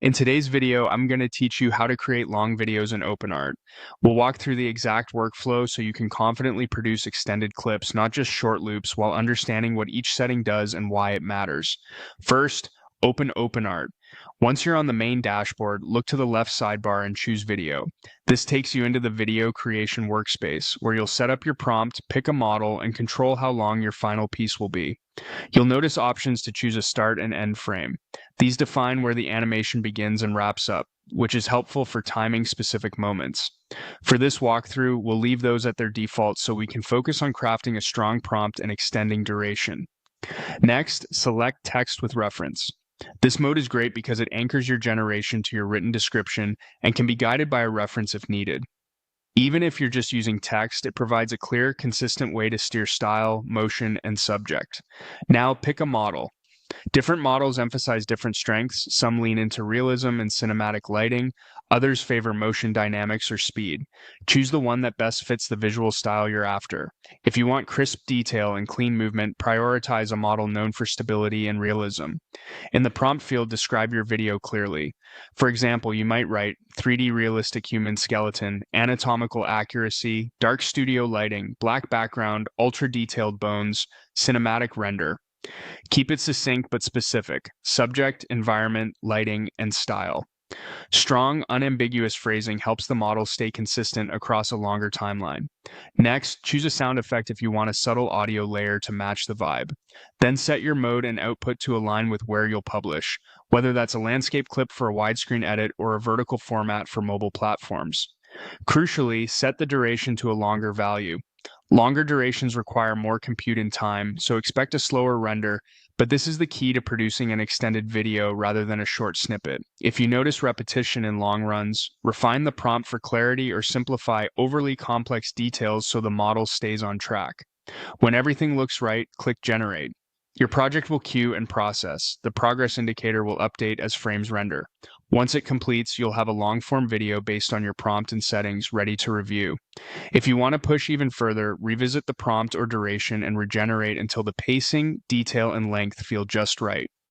In today's video, I'm going to teach you how to create long videos in OpenArt. We'll walk through the exact workflow so you can confidently produce extended clips, not just short loops, while understanding what each setting does and why it matters. First, open OpenArt. Once you're on the main dashboard, look to the left sidebar and choose Video. This takes you into the video creation workspace, where you'll set up your prompt, pick a model, and control how long your final piece will be. You'll notice options to choose a start and end frame. These define where the animation begins and wraps up, which is helpful for timing specific moments. For this walkthrough, we'll leave those at their default so we can focus on crafting a strong prompt and extending duration. Next, select text with reference. This mode is great because it anchors your generation to your written description and can be guided by a reference if needed. Even if you're just using text, it provides a clear, consistent way to steer style, motion, and subject. Now pick a model. Different models emphasize different strengths. Some lean into realism and cinematic lighting. Others favor motion dynamics or speed. Choose the one that best fits the visual style you're after. If you want crisp detail and clean movement, prioritize a model known for stability and realism. In the prompt field, describe your video clearly. For example, you might write 3D realistic human skeleton, anatomical accuracy, dark studio lighting, black background, ultra detailed bones, cinematic render. Keep it succinct but specific: subject, environment, lighting, and style. Strong, unambiguous phrasing helps the model stay consistent across a longer timeline. Next, choose a sound effect if you want a subtle audio layer to match the vibe. Then set your mode and output to align with where you'll publish, whether that's a landscape clip for a widescreen edit or a vertical format for mobile platforms. Crucially, set the duration to a longer value. Longer durations require more compute and time, so expect a slower render, but this is the key to producing an extended video rather than a short snippet. If you notice repetition in long runs, refine the prompt for clarity or simplify overly complex details so the model stays on track. When everything looks right, click Generate. Your project will queue and process. The progress indicator will update as frames render. Once it completes, you'll have a long-form video based on your prompt and settings ready to review. If you want to push even further, revisit the prompt or duration and regenerate until the pacing, detail, and length feel just right.